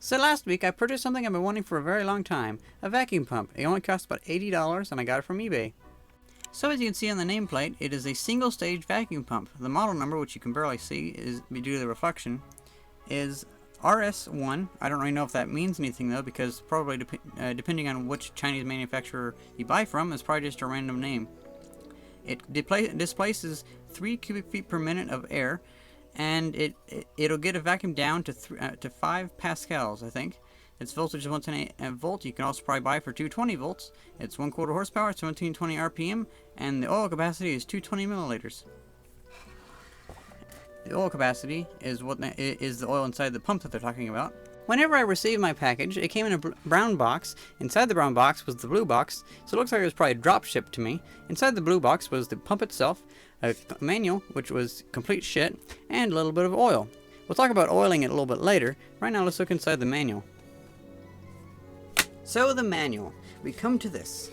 So last week I purchased something I've been wanting for a very long time, a vacuum pump. It only cost about $80 and I got it from eBay. So as you can see on the nameplate, it is a single stage vacuum pump. The model number, which you can barely see is due to the reflection, is RS1. I don't really know if that means anything though, because probably depending on which Chinese manufacturer you buy from, it's probably just a random name. It displaces 3 cubic feet per minute of air, and it'll get a vacuum down to 5 pascals, I think. Its voltage is 110 volt. You can also probably buy for 220 volts. It's 1/4 horsepower, 1720 RPM, and the oil capacity is 220 milliliters. The oil capacity is the oil inside the pump that they're talking about. Whenever I received my package, it came in a brown box. Inside the brown box was the blue box, so it looks like it was probably drop shipped to me. Inside the blue box was the pump itself, a manual, which was complete shit, and a little bit of oil. We'll talk about oiling it a little bit later. Right now, let's look inside the manual. So the manual. We come to this.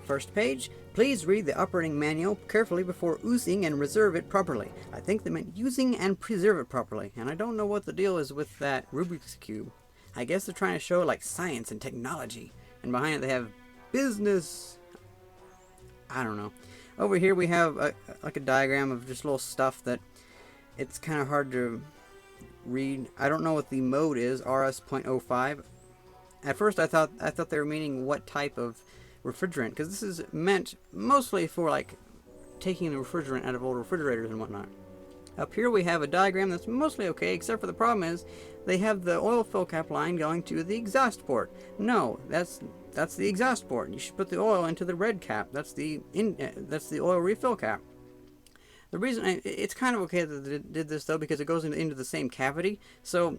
First page. Please read the operating manual carefully before using and reserve it properly. I think they meant using and preserve it properly, and I don't know what the deal is with that Rubik's Cube. I guess they're trying to show like science and technology, and behind it they have business. I don't know. Over here we have like a diagram of just little stuff that it's kind of hard to read. I don't know what the mode is, RS.05. At first I thought they were meaning what type of refrigerant, because this is meant mostly for like taking the refrigerant out of old refrigerators and whatnot. Up here we have a diagram that's mostly okay, except for the problem is they have the oil fill cap line going to the exhaust port. No, that's the exhaust port. You should put the oil into the red cap. That's the oil refill cap. The reason it's kind of okay that they did this though, because it goes into the same cavity, so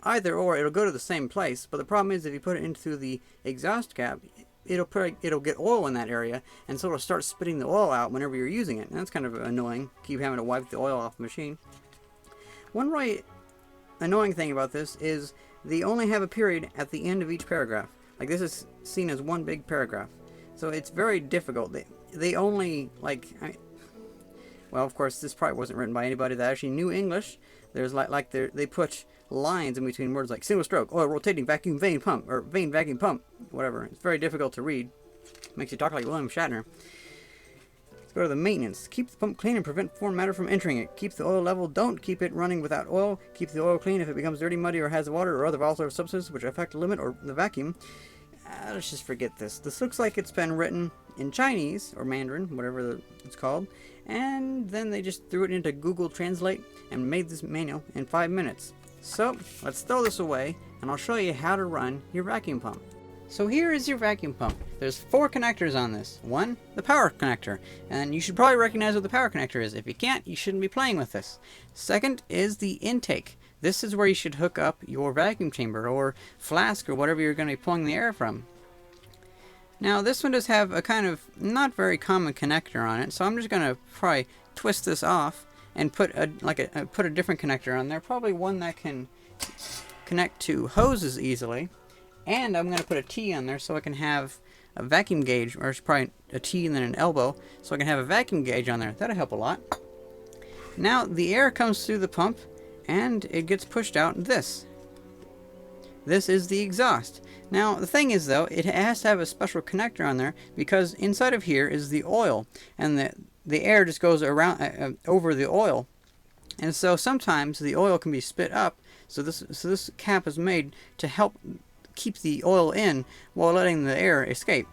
either or it'll go to the same place. But the problem is if you put it into the exhaust cap, it'll get oil in that area, and so it'll start spitting the oil out whenever you're using it. And that's kind of annoying. Keep having to wipe the oil off the machine. One really annoying thing about this is they only have a period at the end of each paragraph. Like this is seen as one big paragraph, so it's very difficult. They only well, of course, this probably wasn't written by anybody that actually knew English. There's they put lines in between words like single stroke, oil rotating vacuum vane pump, or vane vacuum pump, whatever. It's very difficult to read. Makes you talk like William Shatner. Let's go to the maintenance. Keep the pump clean and prevent foreign matter from entering it. Keep the oil level. Don't keep it running without oil. Keep the oil clean if it becomes dirty, muddy, or has water or other volatile substances which affect the limit or the vacuum. Let's just forget this. This looks like it's been written in Chinese, or Mandarin, whatever it's called, and then they just threw it into Google Translate and made this manual in 5 minutes. So, let's throw this away, and I'll show you how to run your vacuum pump. So here is your vacuum pump. There's 4 connectors on this. One, the power connector, and you should probably recognize what the power connector is. If you can't, you shouldn't be playing with this. Second is the intake. This is where you should hook up your vacuum chamber or flask or whatever you're going to be pulling the air from. Now this one does have a kind of not very common connector on it, so I'm just going to probably twist this off and put a different connector on there, probably one that can connect to hoses easily. And I'm going to put a T on there so I can have a vacuum gauge, or it's probably a T and then an elbow, so I can have a vacuum gauge on there. That'll help a lot. Now the air comes through the pump and it gets pushed out this. This is the exhaust. Now the thing is though, it has to have a special connector on there because inside of here is the oil, and the air just goes around over the oil, and so sometimes the oil can be spit up. So this cap is made to help keep the oil in while letting the air escape.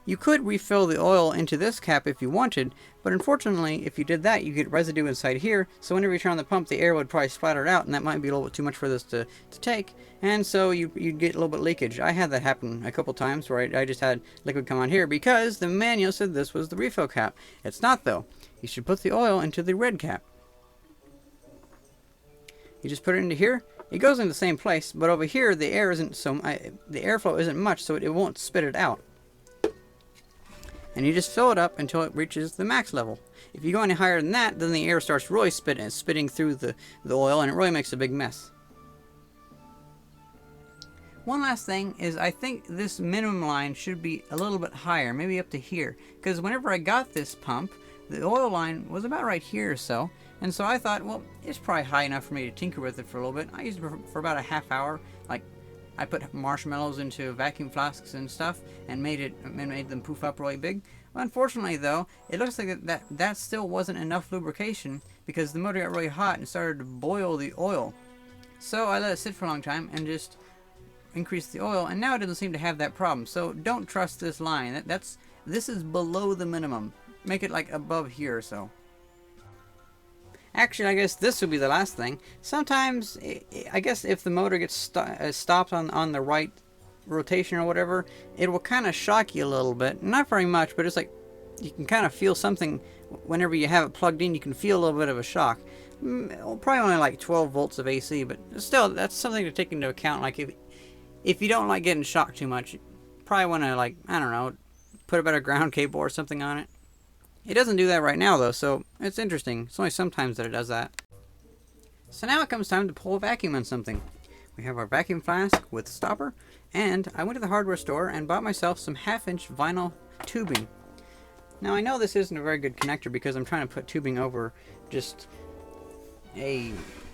You could refill the oil into this cap if you wanted, but unfortunately if you did that you get residue inside here, so whenever you turn on the pump the air would probably splatter out, and that might be a little bit too much for this to take, and so you'd get a little bit leakage. I had that happen a couple times where I just had liquid come on here because the manual said this was the refill cap. It's not though. You should put the oil into the red cap. You just put it into here. It goes in the same place, but over here the air isn't the airflow isn't much, so it won't spit it out. And you just fill it up until it reaches the max level. If you go any higher than that, then the air starts really spitting through the oil, and it really makes a big mess. One last thing is I think this minimum line should be a little bit higher, maybe up to here, because whenever I got this pump, the oil line was about right here or so, And so I thought, well, it's probably high enough for me to tinker with it for a little bit. I used it for about a half hour. Like, I put marshmallows into vacuum flasks and stuff and made them poof up really big. Well, unfortunately, though, it looks like that still wasn't enough lubrication because the motor got really hot and started to boil the oil. So I let it sit for a long time and just increased the oil, and now it doesn't seem to have that problem. So don't trust this line. This is below the minimum. Make it like above here or so. Actually, I guess this would be the last thing. Sometimes, I guess if the motor gets stopped on the right rotation or whatever, it will kind of shock you a little bit. Not very much, but it's like you can kind of feel something whenever you have it plugged in. You can feel a little bit of a shock. Probably only like 12 volts of AC, but still, that's something to take into account. Like if you don't like getting shocked too much, you probably want to, like, I don't know, put a better ground cable or something on it. It doesn't do that right now, though, so it's interesting. It's only sometimes that it does that. So now it comes time to pull a vacuum on something. We have our vacuum flask with stopper, and I went to the hardware store and bought myself some half-inch vinyl tubing. Now I know this isn't a very good connector because I'm trying to put tubing over just a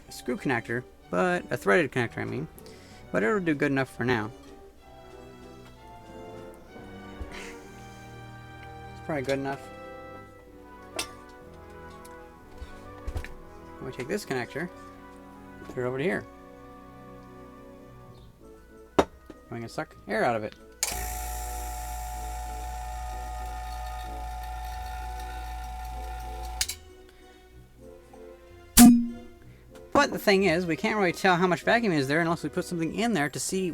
screw connector, but a threaded connector, I mean. But it'll do good enough for now. It's probably good enough. We take this connector, put it over to here. I'm gonna suck air out of it. But the thing is, we can't really tell how much vacuum is there unless we put something in there to see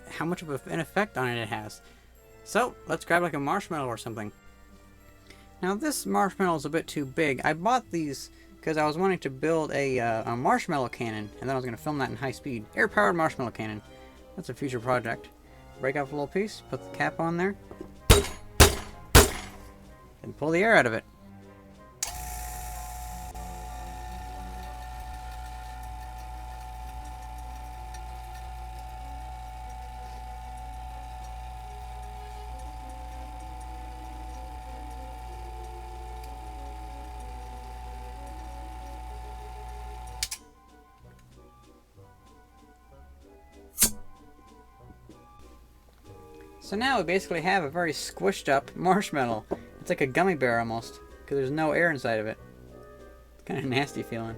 how much of an effect on it has. So let's grab like a marshmallow or something. Now this marshmallow is a bit too big. I bought these because I was wanting to build a marshmallow cannon, and then I was going to film that in high speed. Air-powered marshmallow cannon. That's a future project. Break off a little piece, put the cap on there, and pull the air out of it. So now we basically have a very squished up marshmallow. It's like a gummy bear almost, because there's no air inside of it. It's kind of nasty feeling.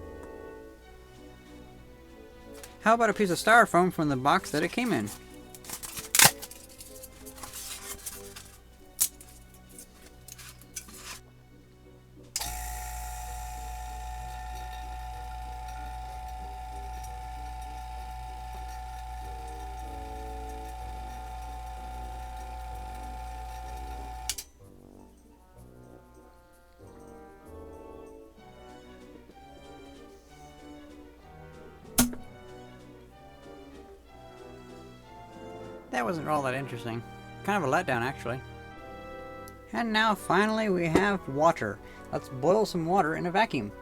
How about a piece of styrofoam from the box that it came in? That wasn't all that interesting. Kind of a letdown, actually. And now, finally, we have water. Let's boil some water in a vacuum.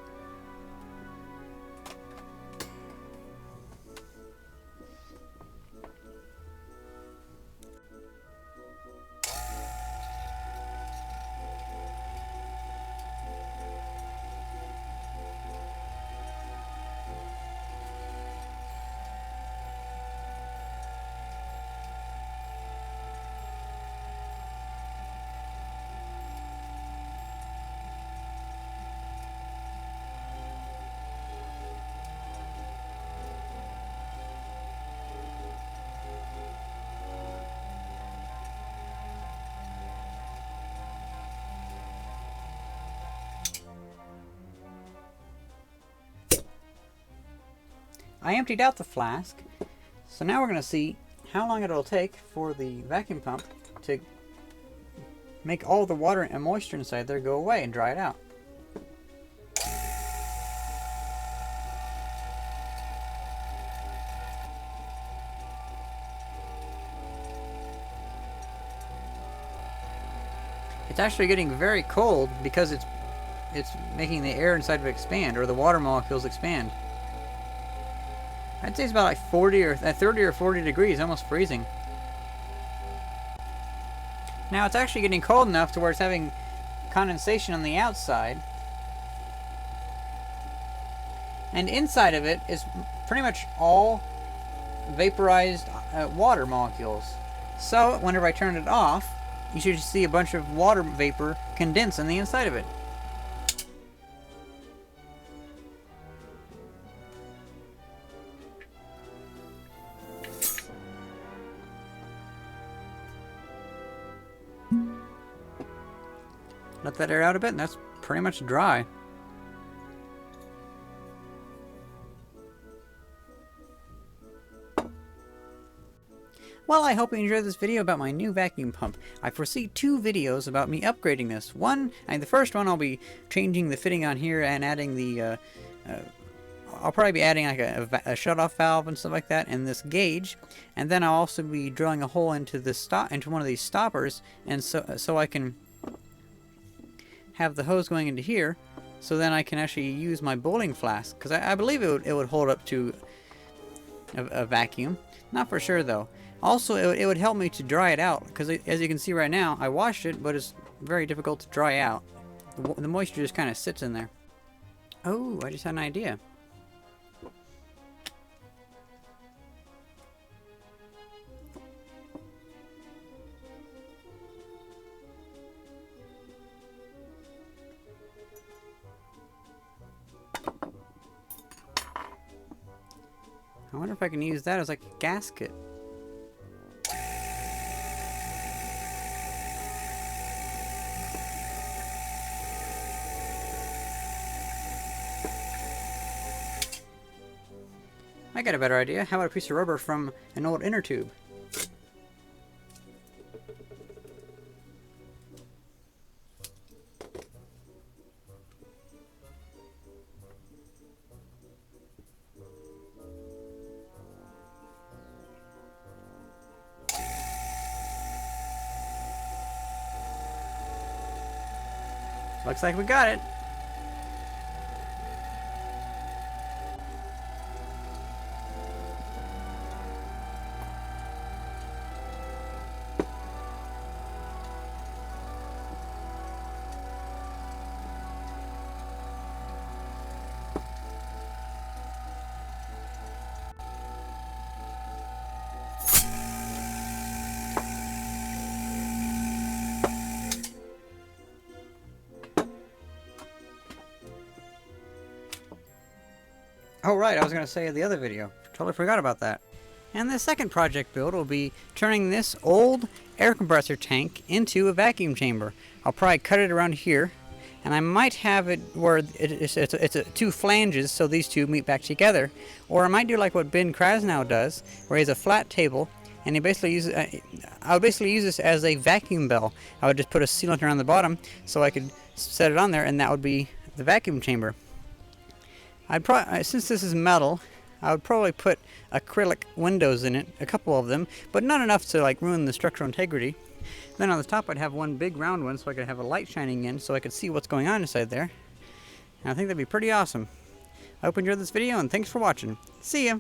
I emptied out the flask, so now we're going to see how long it'll take for the vacuum pump to make all the water and moisture inside there go away and dry it out. It's actually getting very cold because it's making the air inside of it expand, or the water molecules expand. I'd say it's about like 30 or 40 degrees, almost freezing. Now it's actually getting cold enough to where it's having condensation on the outside. And inside of it is pretty much all vaporized water molecules. So whenever I turn it off, you should see a bunch of water vapor condense on the inside of it. Let that air out a bit, and that's pretty much dry. Well, I hope you enjoyed this video about my new vacuum pump. I foresee 2 videos about me upgrading this. The first one I'll be changing the fitting on here and adding the, I'll probably be adding like a shut-off valve and stuff like that, and this gauge. And then I'll also be drilling a hole into into one of these stoppers, and so I can have the hose going into here, so then I can actually use my bowling flask, because I believe it would hold up to a vacuum. Not for sure though. Also, it would help me to dry it out, because as you can see right now, I washed it, but it's very difficult to dry out. The moisture just kind of sits in there. Oh, I just had an idea. I wonder if I can use that as like a gasket. I got a better idea. How about a piece of rubber from an old inner tube? Looks like we got it. Oh right, I was going to say the other video. Totally forgot about that. And the second project build will be turning this old air compressor tank into a vacuum chamber. I'll probably cut it around here, and I might have it where it's 2 flanges, so these 2 meet back together. Or I might do like what Ben Krasnow does, where he has a flat table, and he basically uses, I would basically use this as a vacuum bell. I would just put a sealant around the bottom, so I could set it on there, and that would be the vacuum chamber. Since this is metal, I would probably put acrylic windows in it, a couple of them, but not enough to like ruin the structural integrity. Then on the top I'd have one big round one so I could have a light shining in so I could see what's going on inside there. And I think that'd be pretty awesome. I hope you enjoyed this video, and thanks for watching. See ya!